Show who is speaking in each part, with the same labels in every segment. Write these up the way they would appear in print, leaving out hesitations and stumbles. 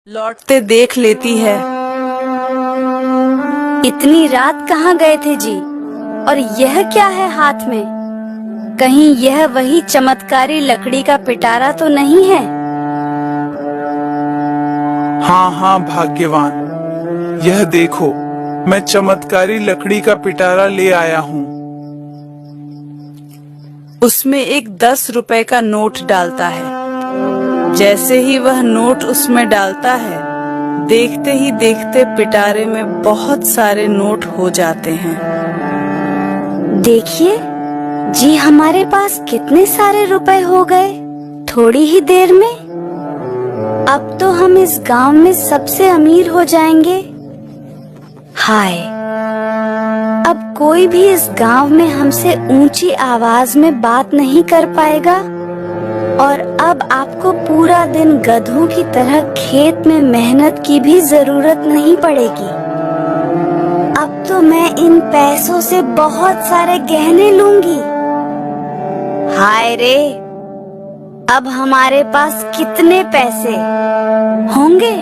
Speaker 1: लौटते देख लेती है।
Speaker 2: इतनी रात कहाँ गए थे जी? और यह क्या है हाथ में? कहीं यह वही चमत्कारी लकड़ी का पिटारा तो नहीं है?
Speaker 3: हाँ हाँ भाग्यवान, यह देखो, मैं चमत्कारी लकड़ी का पिटारा ले आया हूँ।
Speaker 1: उसमें एक 10 रुपए का नोट डालता है। जैसे ही वह नोट उसमें डालता है, देखते ही देखते पिटारे में बहुत सारे नोट हो जाते हैं।
Speaker 2: देखिए जी, हमारे पास कितने सारे रुपए हो गए थोड़ी ही देर में। अब तो हम इस गांव में सबसे अमीर हो जाएंगे। हाय, अब कोई भी इस गांव में हमसे ऊंची आवाज में बात नहीं कर पाएगा। और अब आपको पूरा दिन गधों की तरह खेत में मेहनत की भी जरूरत नहीं पड़ेगी। अब तो मैं इन पैसों से बहुत सारे गहने लूंगी। हाय रे, अब हमारे पास कितने पैसे होंगे?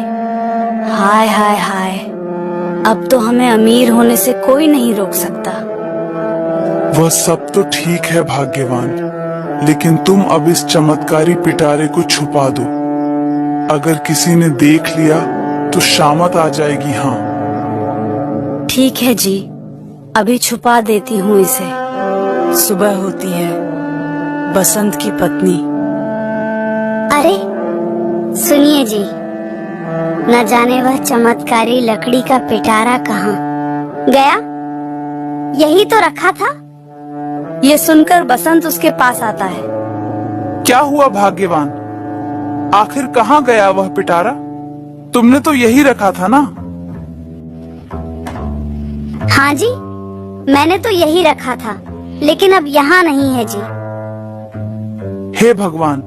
Speaker 2: हाय हाय हाय, अब तो हमें अमीर होने से कोई नहीं रोक सकता।
Speaker 3: वह सब तो ठीक है भाग्यवान, लेकिन तुम अब इस चमत्कारी पिटारे को छुपा दो। अगर किसी ने देख लिया तो शामत आ जाएगी। हाँ
Speaker 2: ठीक है जी, अभी छुपा देती हूँ इसे।
Speaker 1: सुबह होती है। बसंत की पत्नी।
Speaker 2: अरे सुनिए जी, न जाने वह चमत्कारी लकड़ी का पिटारा कहाँ गया? यही तो रखा था। ये सुनकर बसंत उसके पास आता है।
Speaker 3: क्या हुआ भाग्यवान, आखिर कहाँ गया वह पिटारा? तुमने तो यही रखा था ना?
Speaker 2: हाँ जी, मैंने तो यही रखा था, लेकिन अब यहाँ नहीं है जी।
Speaker 3: हे भगवान,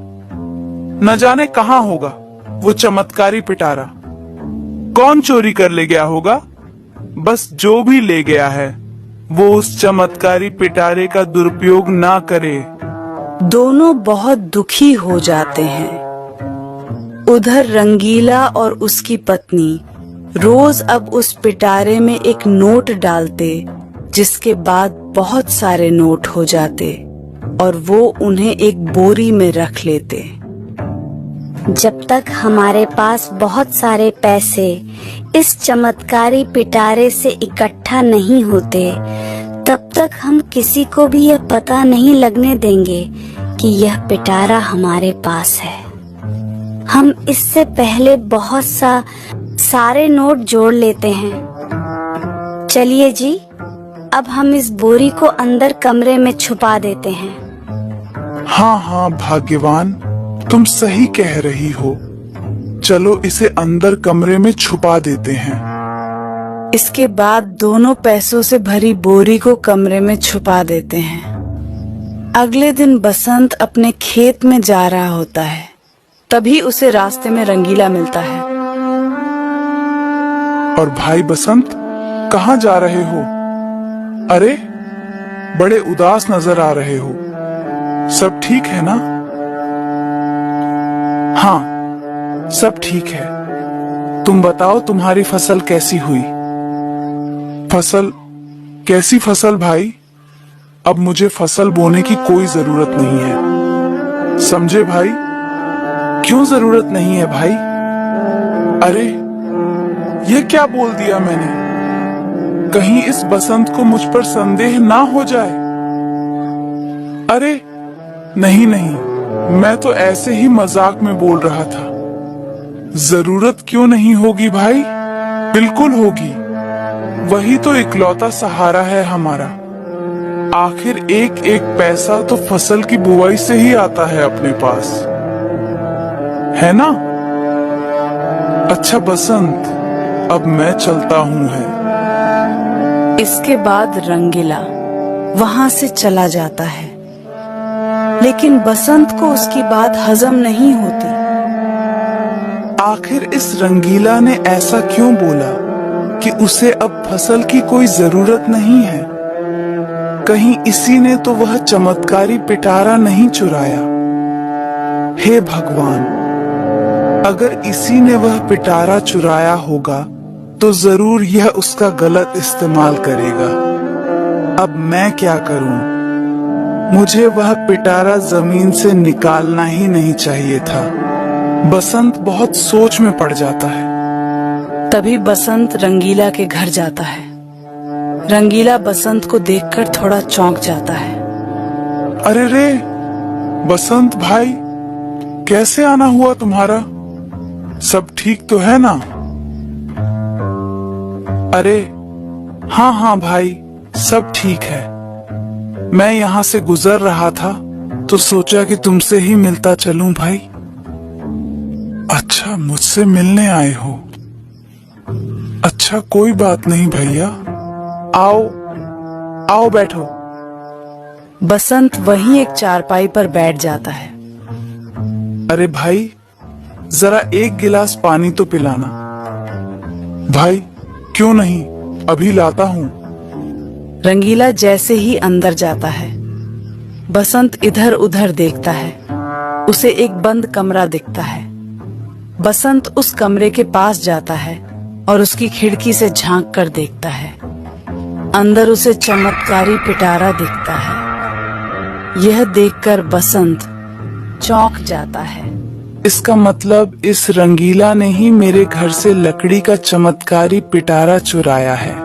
Speaker 3: न जाने कहाँ होगा वो चमत्कारी पिटारा। कौन चोरी कर ले गया होगा? बस जो भी ले गया है वो उस चमत्कारी पिटारे का दुरुपयोग ना करे।
Speaker 1: दोनों बहुत दुखी हो जाते हैं। उधर रंगीला और उसकी पत्नी रोज अब उस पिटारे में एक नोट डालते, जिसके बाद बहुत सारे नोट हो जाते और वो उन्हें एक बोरी में रख लेते।
Speaker 2: जब तक हमारे पास बहुत सारे पैसे इस चमत्कारी पिटारे से इकट्ठा नहीं होते, तब तक हम किसी को भी यह पता नहीं लगने देंगे कि यह पिटारा हमारे पास है। हम इससे पहले बहुत सारे नोट जोड़ लेते हैं। चलिए जी, अब हम इस बोरी को अंदर कमरे में छुपा देते हैं।
Speaker 3: हाँ हाँ भाग्यवान, तुम सही कह रही हो। चलो इसे अंदर कमरे में छुपा देते हैं।
Speaker 1: इसके बाद दोनों पैसों से भरी बोरी को कमरे में छुपा देते हैं। अगले दिन बसंत अपने खेत में जा रहा होता है। तभी उसे रास्ते में रंगीला मिलता है।
Speaker 3: और भाई बसंत, कहाँ जा रहे हो? अरे, बड़े उदास नजर आ रहे हो। सब ठीक है ना? हाँ, सब ठीक है। तुम बताओ, तुम्हारी फसल कैसी हुई? फसल? कैसी फसल भाई? अब मुझे फसल बोने की कोई जरूरत नहीं है, समझे भाई? क्यों जरूरत नहीं है भाई? अरे, ये क्या बोल दिया मैंने? कहीं इस बसंत को मुझ पर संदेह ना हो जाए। अरे नहीं नहीं, मैं तो ऐसे ही मजाक में बोल रहा था। जरूरत क्यों नहीं होगी भाई? बिल्कुल होगी। वही तो इकलौता सहारा है हमारा। आखिर एक एक पैसा तो फसल की बुवाई से ही आता है अपने पास, है ना? अच्छा बसंत, अब मैं चलता हूँ है।
Speaker 1: इसके बाद रंगीला वहाँ से चला जाता है, लेकिन बसंत को उसकी बात हजम नहीं होती।
Speaker 3: आखिर इस रंगीला ने ऐसा क्यों बोला कि उसे अब फसल की कोई जरूरत नहीं है? कहीं इसी ने तो वह चमत्कारी पिटारा नहीं चुराया? हे भगवान, अगर इसी ने वह पिटारा चुराया होगा तो जरूर यह उसका गलत इस्तेमाल करेगा। अब मैं क्या करूं? मुझे वह पिटारा जमीन से निकालना ही नहीं चाहिए था। बसंत बहुत सोच में पड़ जाता है।
Speaker 1: तभी बसंत रंगीला के घर जाता है। रंगीला बसंत को देखकर थोड़ा चौंक जाता है।
Speaker 3: अरे रे बसंत भाई, कैसे आना हुआ तुम्हारा? सब ठीक तो है ना? अरे हाँ भाई, सब ठीक है। मैं यहाँ से गुजर रहा था तो सोचा कि तुमसे ही मिलता चलूं भाई। अच्छा, मुझसे मिलने आए हो? अच्छा, कोई बात नहीं भैया, आओ आओ बैठो।
Speaker 1: बसंत वहीं एक चारपाई पर बैठ जाता है।
Speaker 3: अरे भाई, जरा एक गिलास पानी तो पिलाना। भाई क्यों नहीं, अभी लाता हूँ।
Speaker 1: रंगीला जैसे ही अंदर जाता है, बसंत इधर उधर देखता है। उसे एक बंद कमरा दिखता है। बसंत उस कमरे के पास जाता है और उसकी खिड़की से झांक कर देखता है। अंदर उसे चमत्कारी पिटारा दिखता है। यह देखकर बसंत चौंक जाता है।
Speaker 3: इसका मतलब इस रंगीला ने ही मेरे घर से लकड़ी का चमत्कारी पिटारा चुराया है।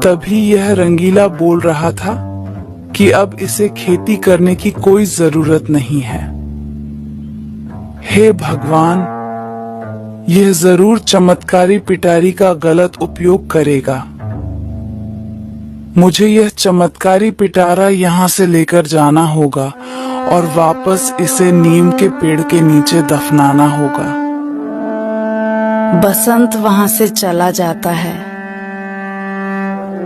Speaker 3: तभी यह रंगीला बोल रहा था कि अब इसे खेती करने की कोई जरूरत नहीं है। हे भगवान, यह जरूर चमत्कारी पिटारी का गलत उपयोग करेगा। मुझे यह चमत्कारी पिटारा यहाँ से लेकर जाना होगा और वापस इसे नीम के पेड़ के नीचे दफनाना होगा।
Speaker 1: बसंत वहां से चला जाता है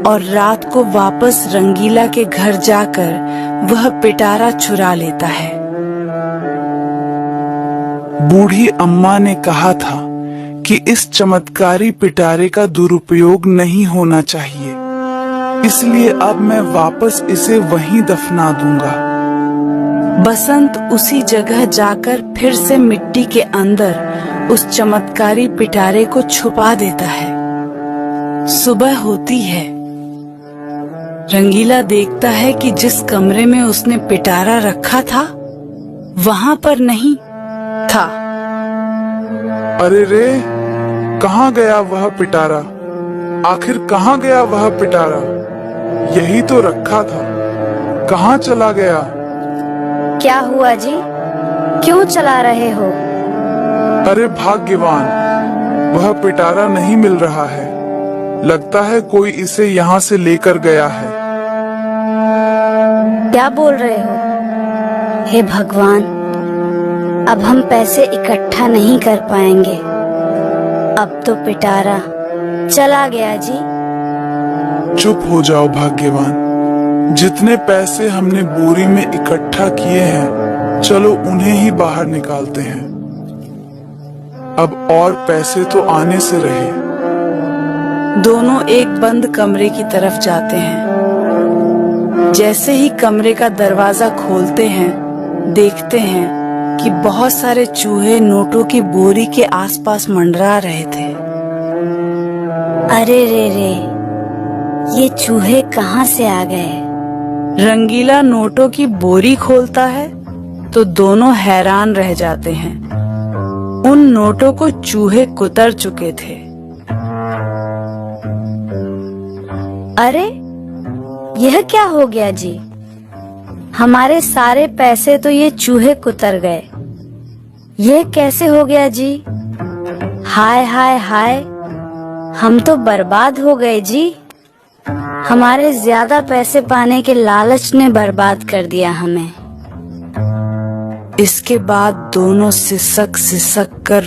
Speaker 1: और रात को वापस रंगीला के घर जाकर वह पिटारा चुरा लेता है।
Speaker 3: बूढ़ी अम्मा ने कहा था कि इस चमत्कारी पिटारे का दुरुपयोग नहीं होना चाहिए, इसलिए अब मैं वापस इसे वहीं दफना दूंगा।
Speaker 1: बसंत उसी जगह जाकर फिर से मिट्टी के अंदर उस चमत्कारी पिटारे को छुपा देता है। सुबह होती है। रंगीला देखता है कि जिस कमरे में उसने पिटारा रखा था वहां पर नहीं था।
Speaker 3: अरे रे, कहाँ गया वह पिटारा? आखिर कहाँ गया वह पिटारा? यही तो रखा था, कहाँ चला गया?
Speaker 2: क्या हुआ जी? क्यों चला रहे हो?
Speaker 3: अरे भाग्यवान, वह पिटारा नहीं मिल रहा है। लगता है कोई इसे यहाँ से लेकर गया है।
Speaker 2: क्या बोल रहे हो? हे भगवान, अब हम पैसे इकट्ठा नहीं कर पाएंगे। अब तो पिटारा चला गया जी।
Speaker 3: चुप हो जाओ भाग्यवान, जितने पैसे हमने बोरी में इकट्ठा किए हैं, चलो उन्हें ही बाहर निकालते हैं। अब और पैसे तो आने से रहे।
Speaker 1: दोनों एक बंद कमरे की तरफ जाते हैं। जैसे ही कमरे का दरवाजा खोलते हैं, देखते हैं कि बहुत सारे चूहे नोटों की बोरी के आसपास मंडरा रहे थे।
Speaker 2: अरे रे, ये चूहे कहाँ से आ गए?
Speaker 1: रंगीला नोटों की बोरी खोलता है तो दोनों हैरान रह जाते हैं। उन नोटों को चूहे कुतर चुके थे।
Speaker 2: अरे, यह क्या हो गया जी? हमारे सारे पैसे तो ये चूहे कुतर गए। ये कैसे हो गया जी? हाय हाय हाय, हम तो बर्बाद हो गए जी। हमारे ज्यादा पैसे पाने के लालच ने बर्बाद कर दिया हमें।
Speaker 1: इसके बाद दोनों सिसक सिसक कर